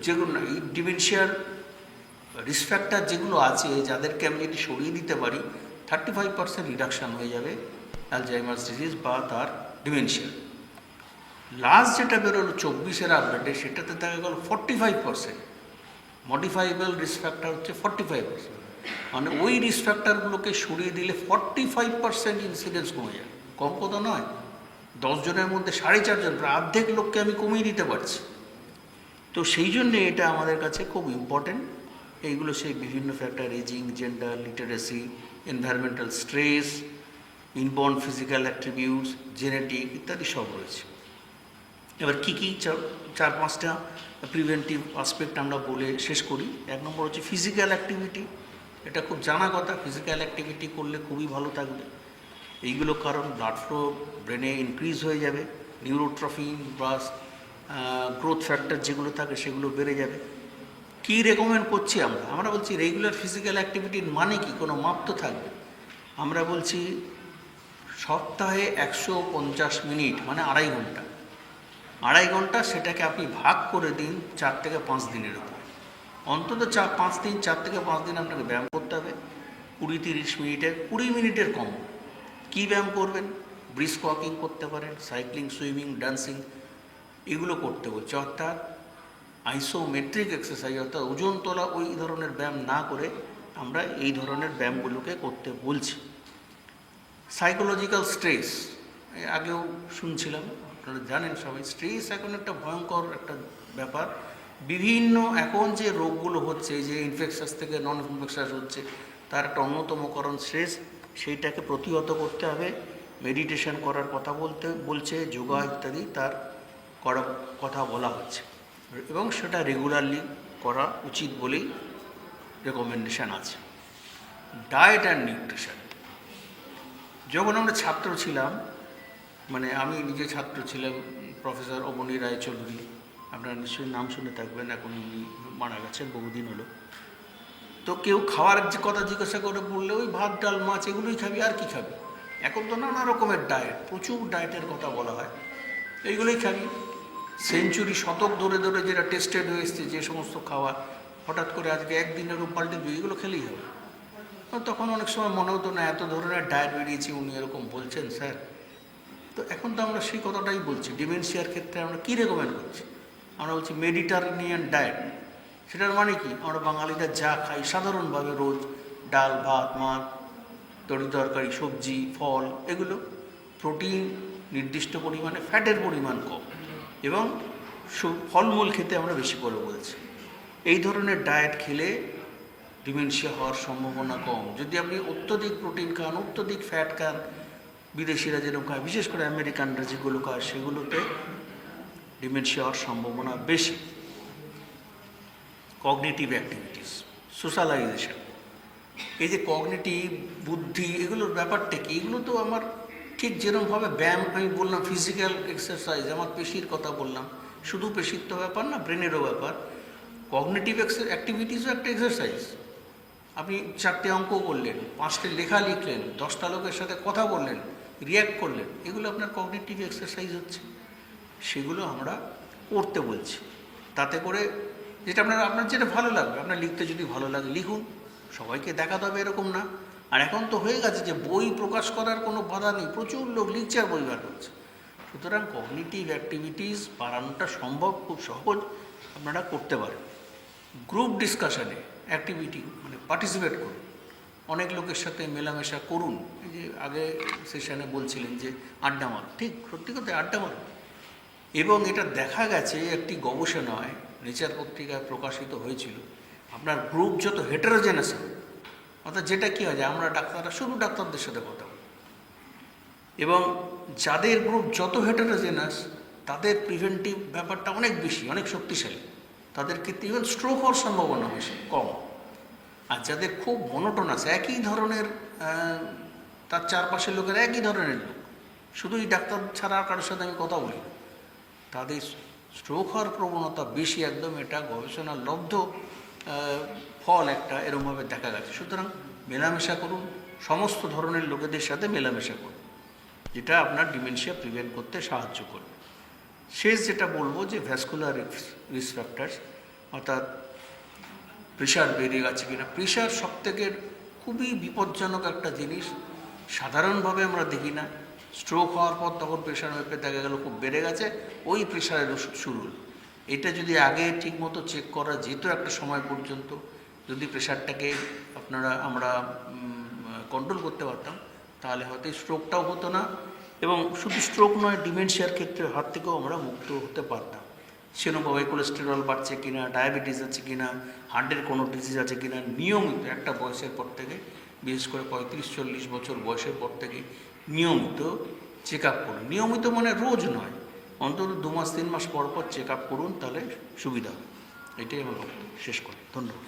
যেগুলো এই ডিমেনশিয়ার রিস্ক ফ্যাক্টর যেগুলো আছে, যাদেরকে আমি যদি সরিয়ে দিতে পারি 35% রিডাকশান হয়ে যাবে অ্যালজাইমার্স ডিজিজ বা তার ডিমেনশিয়া। লাস্ট যেটা বেরোলো 24-এর আপডেটে, সেটাতে দেখা গেল 45% মডিফাইবেল রিস্ক ফ্যাক্টর হচ্ছে 45%। মানে ওই রিস্ক ফ্যাক্টরগুলোকে সরিয়ে দিলে 45% ইনসিডেন্স কমে যায়। কম কথা নয়, 10 জনের মধ্যে 4.5 জন, প্রায় অর্ধেক লোককে আমি কমিয়ে দিতে পারছি। তো সেই জন্যে এটা আমাদের কাছে খুব ইম্পর্টেন্ট। এইগুলো সেই বিভিন্ন factor, ageing, gender, literacy, environmental stress, inborn physical attributes, genetic ইত্যাদি সব রয়েছে। এবার কী কী চার পাঁচটা প্রিভেন্টিভ আসপেক্ট আমরা বলে শেষ করি। 1 নম্বর হচ্ছে ফিজিক্যাল অ্যাক্টিভিটি। এটা খুব জানা কথা, ফিজিক্যাল অ্যাক্টিভিটি করলে খুবই ভালো থাকবে। এইগুলো কারণ ব্লাড ফ্লো ব্রেনে ইনক্রিজ হয়ে যাবে, নিউরোট্রফিন বা গ্রোথ ফ্যাক্টর যেগুলো থাকে সেগুলো বেড়ে যাবে। কী রেকমেন্ড করছি আমরা বলছি রেগুলার ফিজিক্যাল অ্যাক্টিভিটির মানে কি, কোনো মাপ তো থাকবে। আমরা বলছি সপ্তাহে 150 মিনিট মানে 2.5 ঘন্টা, 2.5 ঘন্টা সেটাকে আপনি ভাগ করে দিন 4 থেকে 5 দিনের উপর। অন্তত 4 থেকে 5 দিন আপনাকে ব্যায়াম করতে হবে 20-30 মিনিটের, 20 মিনিটের কম। কী ব্যায়াম করবেন? ব্রিস্ক ওয়াকিং করতে পারেন, সাইক্লিং, সুইমিং, ডান্সিং, এগুলো করতে বলছে। অর্থাৎ আইসোমেট্রিক এক্সারসাইজ, অর্থাৎ ওজন তোলা ওই ধরনের ব্যায়াম না করে আমরা এই ধরনের ব্যায়ামগুলোকে করতে বলছি। সাইকোলজিক্যাল স্ট্রেস আগেও শুনছিলাম, আপনারা জানেন সবাই, স্ট্রেস এখন একটা ভয়ঙ্কর একটা ব্যাপার। বিভিন্ন এখন যে রোগগুলো হচ্ছে, যে ইনফেকশাস থেকে নন ইনফেকশাস হচ্ছে, তার একটা অন্যতম কারণ স্ট্রেস। সেইটাকে প্রতিহত করতে হবে, মেডিটেশন করার কথা বলছে, যোগা ইত্যাদি তার করার কথা বলা হচ্ছে, এবং সেটা রেগুলারলি করা উচিত বলেই রেকমেন্ডেশন আছে। Diet and nutrition. যখন আমরা ছাত্র ছিলাম, মানে আমি নিজে ছাত্র ছিলাম, প্রফেসর অবনী রায়চৌধুরী, আপনারা নিশ্চয়ই নাম শুনে থাকবেন, এখন উনি মারা গেছেন, বহুদিন হলো। তো কেউ খাওয়ার যে কথা জিজ্ঞাসা করে বললে ওই ভাত, ডাল, মাছ এগুলোই খাবি, আর কি খাবি। এখন তো নানা রকমের ডায়েট, প্রচুর ডায়েটের কথা বলা হয়, এইগুলোই খাবি। সেঞ্চুরি, শতক ধরে ধরে যেটা টেস্টেড হয়ে এসছে যে সমস্ত খাওয়া, হঠাৎ করে আজকে একদিনের পাল্টে দিয়ে এগুলো খেলেই হবে। তখন অনেক সময় মনে হতো না, এত ধরনের ডায়েট বেরিয়েছে, উনি এরকম বলছেন স্যার। তো এখন তো আমরা সেই কথাটাই বলছি। ডিমেনশিয়ার ক্ষেত্রে আমরা কী রেকমেন্ড করছি? আমরা বলছি মেডিটারেনিয়ান ডায়েট। সেটার মানে কি? আমরা বাঙালিরা যা খাই সাধারণভাবে রোজ, ডাল, ভাত, মাছ, তরকারি, সবজি, ফল, এগুলো প্রোটিন নির্দিষ্ট পরিমাণে, ফ্যাটের পরিমাণ কম, এবং ফলমূল খেতে আমরা বেশি করে বলছি। এই ধরনের ডায়েট খেলে ডিমেনশিয়া হওয়ার সম্ভাবনা কম। যদি আপনি অত্যধিক প্রোটিন খান, অত্যধিক ফ্যাট খান, বিদেশিরা যেরকম খায়, বিশেষ করে আমেরিকানরা যেগুলো খায়, সেগুলোতে ডিমেনশিয়া হওয়ার সম্ভাবনা বেশি। কগনিটিভ অ্যাক্টিভিটিস, সোশ্যালাইজেশন, এই যে কগনিটিভ, বুদ্ধি, এগুলোর ব্যাপারটা কি? এগুলো তো আমার ঠিক যেরকমভাবে ব্যায়াম আমি বললাম, ফিজিক্যাল এক্সারসাইজ, আমার পেশির কথা বললাম, শুধু পেশির তো ব্যাপার না, ব্রেনেরও ব্যাপার। কগনিটিভ অ্যাক্টিভিটিসও একটা এক্সারসাইজ। আপনি 4টে অঙ্ক করলেন, 5টে লেখা লিখলেন, 10টা লোকের সাথে কথা বললেন, রিয়্যাক্ট করলেন, এগুলো আপনার কগনিটিভ এক্সারসাইজ হচ্ছে। সেগুলো আমরা করতে বলছি। তাতে করে যেটা আপনার যেটা ভালো লাগবে, আপনার লিখতে যদি ভালো লাগে লিখুন, সবাইকে দেখাতে হবে এরকম না। আর এখন তো হয়ে গেছে যে বই প্রকাশ করার কোনো বাধা নেই, প্রচুর লোক লিখছে আর বই বার করছে। সুতরাং কগনিটিভ অ্যাক্টিভিটিস বাড়ানোটা সম্ভব, খুব সহজ, আপনারা করতে পারেন। গ্রুপ ডিসকাশনে অ্যাক্টিভিটি মানে পার্টিসিপেট করুন, অনেক লোকের সাথে মেলামেশা করুন। এই যে আগে সেশনে বলছিলেন যে আড্ডা মারুন, ঠিক সত্যি কথা, আড্ডা মারুন। এবং এটা দেখা গেছে, একটি গবেষণায় নেচার পত্রিকায় প্রকাশিত হয়েছিল, আপনার গ্রুপ যত হেটারোজেনাস হবে, অর্থাৎ যেটা কী হয় যে আমরা ডাক্তাররা শুধু ডাক্তারদের সাথে কথা বলি, এবং যাদের গ্রুপ যত হেটারোজেনাস তাদের প্রিভেন্টিভ ব্যাপারটা অনেক বেশি, অনেক শক্তিশালী, তাদের ক্ষেত্রে ইভেন স্ট্রোক হওয়ার সম্ভাবনা বেশি কম। আর যাদের খুব মনোটোনাস, একই ধরনের, তার চারপাশের লোকের একই ধরনের লোক, শুধুই ডাক্তার ছাড়া আর কারোর সাথে আমি কথা বলি না, তাদের স্ট্রোক হওয়ার প্রবণতা বেশি। একদম এটা গবেষণার লব্ধ ফল একটা, এরকমভাবে দেখা গেছে। সুতরাং মেলামেশা করুন, সমস্ত ধরনের লোকেদের সাথে মেলামেশা করুন, যেটা আপনার ডিমেনশিয়া প্রিভেন্ট করতে সাহায্য করবে। শেষ যেটা বলবো যে ভ্যাসকুলার রিস্ক ফ্যাক্টরস, অর্থাৎ প্রেশার বেড়ে গেছে কিনা। প্রেশার সবথেকে খুবই বিপজ্জনক একটা জিনিস, সাধারণভাবে আমরা দেখি না। স্ট্রোক হওয়ার পর তখন প্রেশার মেপে দেখা গেল খুব বেড়ে গেছে, ওই প্রেশারের ওষুধ শুরু। এটা যদি আগে ঠিকমতো চেক করা যেত একটা সময় পর্যন্ত, যদি প্রেশারটাকে আমরা কন্ট্রোল করতে পারতাম, তাহলে হয়তো স্ট্রোকটাও হতো না, এবং শুধু স্ট্রোক নয়, ডিমেনশিয়ার ক্ষেত্রে হাত থেকেও আমরা মুক্ত হতে পারতাম। সেরকমভাবে কোলেস্টেরল বাড়ছে কিনা, ডায়াবেটিস আছে কিনা, হার্টের কোনো ডিজিজ আছে কিনা, নিয়মিত একটা বয়সের পর থেকে, বিশেষ করে 35-40 বছর বয়সের পর থেকে নিয়মিত চেক আপ করুন। নিয়মিত মানে রোজ নয়, অন্তত 2 মাস 3 মাস পর পর চেক আপ করুন, তাহলে সুবিধা হবে। এটাই আমার বক্তব্য, শেষ করি। ধন্যবাদ।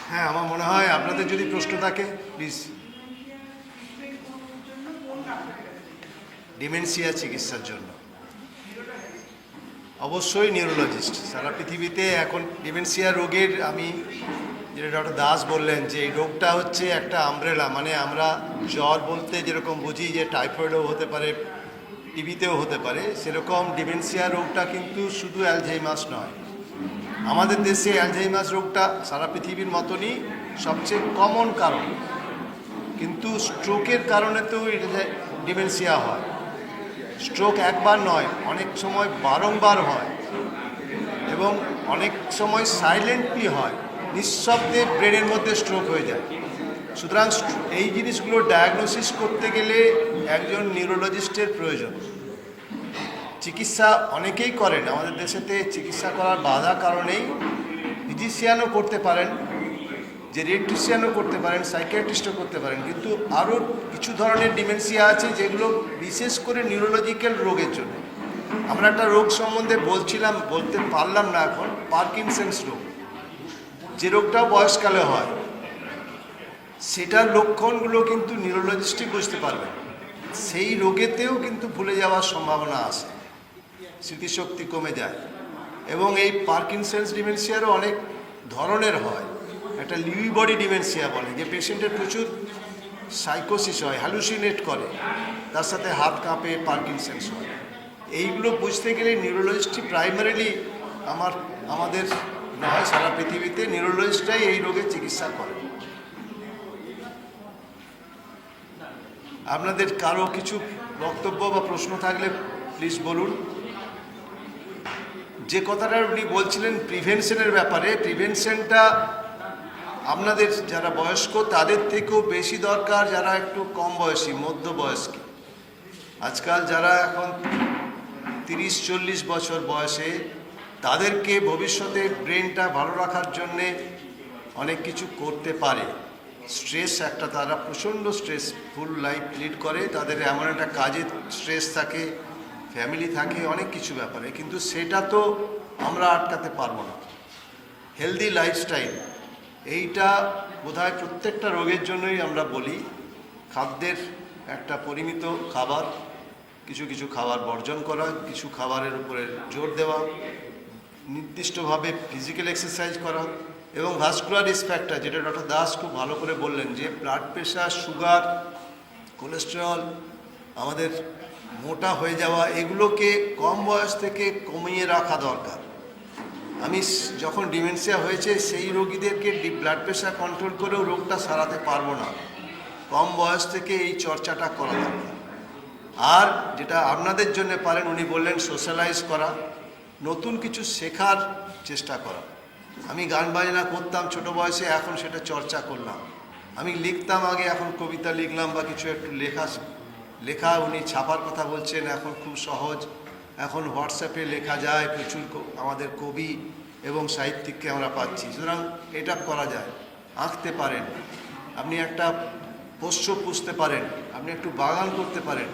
হ্যাঁ, আমার মনে হয় আপনাদের যদি প্রশ্ন থাকে প্লিজ। ডিমেনশিয়া চিকিৎসার জন্য অবশ্যই নিউরোলজিস্ট। সারা পৃথিবীতে এখন ডিমেনশিয়া রোগের, আমি যেটা ডক্টর দাস বললেন যে এই রোগটা হচ্ছে একটা আমব্রেলা, মানে আমরা জ্বর বলতে যেরকম বুঝি যে টাইফয়েডও হতে পারে, টিবিতেও হতে পারে, সেরকম ডিমেনশিয়া রোগটা কিন্তু শুধু অ্যালঝাইমার্স নয়। আমাদের দেশে অ্যালঝাইমার্স রোগটা সারা পৃথিবীর মতনই সবচেয়ে কমন কারণ, কিন্তু স্ট্রোকের কারণে তো ডিমেনশিয়া হয়। স্ট্রোক একবার নয়, অনেক সময় বারংবার হয় এবং অনেক সময় সাইলেন্টলি হয়, নিঃশব্দে ব্রেনের মধ্যে স্ট্রোক হয়ে যায়। সুতরাং এই জিনিসগুলো ডায়াগনোসিস করতে গেলে একজন নিউরোলজিস্টের প্রয়োজন। চিকিৎসা অনেকেই করেন, আমাদের দেশেতে চিকিৎসা করার বাধা কারণেই ফিজিশিয়ানও করতে পারেন, জেরিয়াট্রিশিয়ানও করতে পারেন, সাইকিয়াট্রিস্টও করতে পারেন, কিন্তু আরও কিছু ধরনের ডিমেনশিয়া আছে যেগুলো বিশেষ করে নিউরোলজিক্যাল রোগের জন্য। আমরা একটা রোগ সম্বন্ধে বলতে পারলাম না এখন, পার্কিনসন্স রোগ, যে রোগটাও বয়সকালে হয়, সেটার লক্ষণগুলো কিন্তু নিউরোলজিস্টই বুঝতে পারবেন। সেই রোগেতেও কিন্তু ভুলে যাওয়ার সম্ভাবনা আছে, স্মৃতিশক্তি কমে যায়। এবং এই পার্কিনসন্স ডিমেনশিয়ারও অনেক ধরনের হয়। একটা লিউই বডি ডিমেনশিয়া বলে, যে পেশেন্টের প্রচুর সাইকোসিস হয়, হ্যালুসিনেট করে, তার সাথে হাত কাঁপে, পার্কিনসন্স হয়। এইগুলো বুঝতে গেলে নিউরোলজিস্টই প্রাইমারিলি, আমাদের নয়, সারা পৃথিবীতে নিউরোলজিস্টরাই এই রোগের চিকিৎসা করে। আপনাদের কারো কিছু বক্তব্য বা প্রশ্ন থাকলে প্লিজ বলুন। যে কথাটা উনি বলছিলেন প্রিভেনশনের ব্যাপারে, প্রিভেনশনটা আপনাদের যারা বয়স্ক তাদের থেকেও বেশি দরকার যারা একটু কম বয়সী, মধ্যবয়স্ক। আজকাল যারা এখন 30-40 বছর বয়সে, তাদেরকে ভবিষ্যতে ব্রেনটা ভালো রাখার জন্যে অনেক কিছু করতে পারে। স্ট্রেস একটা, তারা প্রচণ্ড স্ট্রেসফুল লাইফ লিড করে, তাদের এমন একটা কাজের স্ট্রেস থাকে, ফ্যামিলি থাকে, অনেক কিছু ব্যাপারে, কিন্তু সেটা তো আমরা আটকাতে পারবো না। হেলদি লাইফস্টাইল, এইটা বোধহয় প্রত্যেকটা রোগের জন্যই আমরা বলি। খাদ্যের একটা পরিমিত খাবার, কিছু কিছু খাবার বর্জন করা, কিছু খাবারের উপরে জোর দেওয়া, নির্দিষ্টভাবে ফিজিক্যাল এক্সারসাইজ করা, এবং ভাস্কুলার রিস্ক ফ্যাক্টর, যেটা ডক্টর দাস খুব ভালো করে বললেন, যে ব্লাড প্রেশার, সুগার, কোলেস্টেরল, আমাদের মোটা হয়ে যাওয়া, এগুলোকে কম বয়স থেকে কমিয়ে রাখা দরকার। আমি যখন ডিমেনশিয়া হয়েছে সেই রোগীদেরকে ব্লাড প্রেশার কন্ট্রোল করেও রোগটা সারাতে পারবো না, কম বয়স থেকে এই চর্চাটা করা দরকার। আর যেটা আপনাদের জন্য পারেন, উনি বললেন সোশ্যালাইজ করা, নতুন কিছু শেখার চেষ্টা করা। আমি গান বাজনা করতাম ছোট বয়সে, এখন সেটা চর্চা করলাম। আমি লিখতাম আগে, এখন কবিতা লিখলাম বা কিছু একটু লেখা উনি ছাপার কথা বলছেন, এখন খুব সহজ, এখন হোয়াটসঅ্যাপে লেখা যায়, প্রচুর আমাদের কবি এবং সাহিত্যিককে আমরা পাচ্ছি। সুতরাং এটা করা যায়। আঁকতে পারেন, আপনি একটা পোষ্য পুষতে পারেন, আপনি একটু বাগান করতে পারেন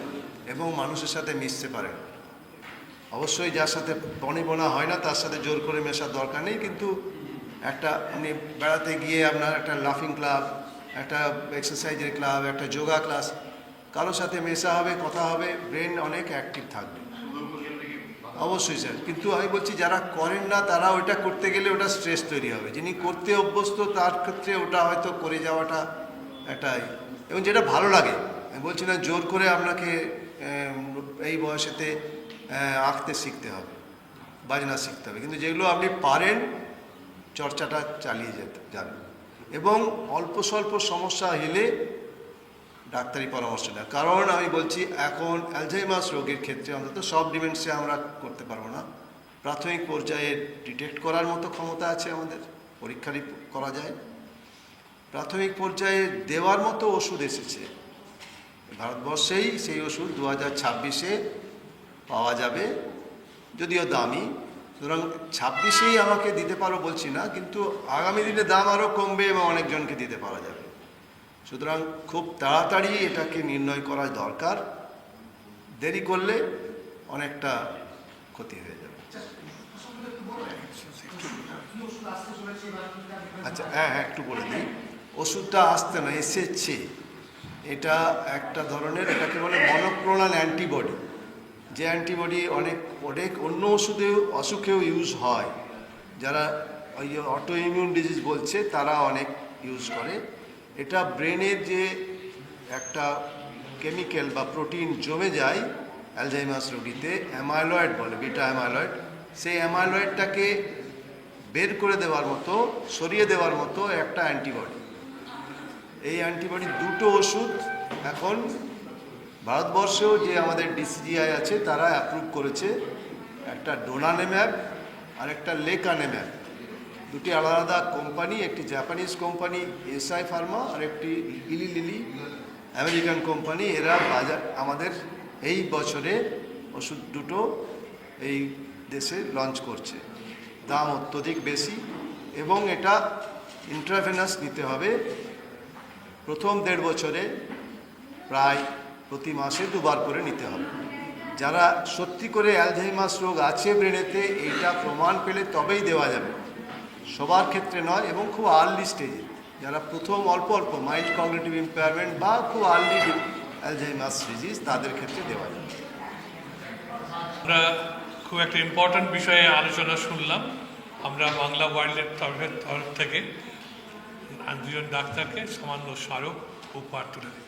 এবং মানুষের সাথে মিশতে পারেন। অবশ্যই যার সাথে বনিবনা হয় না তার সাথে জোর করে মেশার দরকার নেই, কিন্তু একটা আপনি বেড়াতে গিয়ে আপনার একটা লাফিং ক্লাব, একটা এক্সারসাইজের ক্লাব, একটা যোগা ক্লাস, কারোর সাথে মেশা হবে, কথা হবে, ব্রেন অনেক অ্যাক্টিভ থাকবে। অবশ্যই স্যার, কিন্তু আমি বলছি যারা করেন না তারা ওইটা করতে গেলে ওটা স্ট্রেস তৈরি হবে। যিনি করতে অভ্যস্ত তার ক্ষেত্রে ওটা হয়তো করে যাওয়াটা একটাই, এবং যেটা ভালো লাগে। আমি বলছি না জোর করে আপনাকে এই বয়সেতে আঁকতে শিখতে হবে, বাজনা শিখতে হবে, কিন্তু যেগুলো আপনি পারেন চর্চাটা চালিয়ে যান। এবং অল্প স্বল্প সমস্যা হলে ডাক্তারি পরামর্শ নেন। কারণ আমি বলছি এখন অ্যালঝাইমার্স রোগের ক্ষেত্রে অন্তত সব ডিমেনশিয়া আমরা করতে পারবো না, প্রাথমিক পর্যায়ে ডিটেক্ট করার মতো ক্ষমতা আছে আমাদের, পরীক্ষা করা যায়। প্রাথমিক পর্যায়ে দেওয়ার মতো ওষুধ এসেছে ভারতবর্ষেই, সেই ওষুধ 2026-এ পাওয়া যাবে, যদিও দামি। সুতরাং 26-এই আমাকে দিতে পারো বলছি না, কিন্তু আগামী দিনে দাম আরও কমবে এবং অনেকজনকে দিতে পারা যাবে। সুতরাং খুব তাড়াতাড়ি এটাকে নির্ণয় করা দরকার, দেরি করলে অনেকটা ক্ষতি হয়ে যাবে। আচ্ছা, হ্যাঁ একটু বলে দিই, ওষুধটা আসতে না, এসেছে। এটা একটা ধরনের, এটাকে বলে মনোক্লোনাল অ্যান্টিবডি, যে অ্যান্টিবডি অনেক অন্য অসুখেও ইউজ হয়। যারা ওই অটো ইমিউন ডিজিজ বলছে তারা অনেক ইউজ করে। এটা ব্রেনের যে একটা কেমিক্যাল বা প্রোটিন জমে যায় অ্যালজাইমার্স রোগীতে, অ্যামাইলয়েড বলে, বিটা অ্যামাইলয়েড, সেই অ্যামাইলয়েডটাকে বের করে দেওয়ার মতো, সরিয়ে দেওয়ার মতো একটা অ্যান্টিবডি। এই অ্যান্টিবডি দুটো ওষুধ এখন ভারতবর্ষেও যে আমাদের ডিসিজিআই আছে তারা অ্যাপ্রুভ করেছে, একটা ডোনানেম্যাব আর একটা লেকানেম্যাব। দুটি আলাদা আলাদা কোম্পানি, একটি জাপানিজ কোম্পানি এসআই ফার্মা আর একটি ইলি লিলি আমেরিকান কোম্পানি। এরা আমাদের এই বছরে ওষুধ দুটো এই দেশে লঞ্চ করছে। দাম অত্যধিক বেশি এবং এটা ইন্ট্রাভেনাস নিতে হবে। প্রথম 1.5 বছরে প্রায় প্রতি মাসে 2 বার করে নিতে হবে। যারা সত্যি করে অ্যালঝাইমার্স রোগ আছে ব্রেনেতে, এইটা প্রমাণ পেলে তবেই দেওয়া যাবে, সবার ক্ষেত্রে নয়, এবং খুব আর্লি স্টেজে যারা প্রথম অল্প মাইল্ড কগনিটিভ ইম্পেয়ারমেন্ট বা খুব আর্লি অ্যালঝাইমার্স ডিজিজ, তাদের ক্ষেত্রে দেওয়া যাবে। আমরা খুব একটা ইম্পর্ট্যান্ট বিষয়ে আলোচনা শুনলাম। আমরা বাংলা ওয়ার্ল্ডের তরফ থেকে 2জন ডাক্তারকে সামান্য স্মারক উপহার তুলে দিই।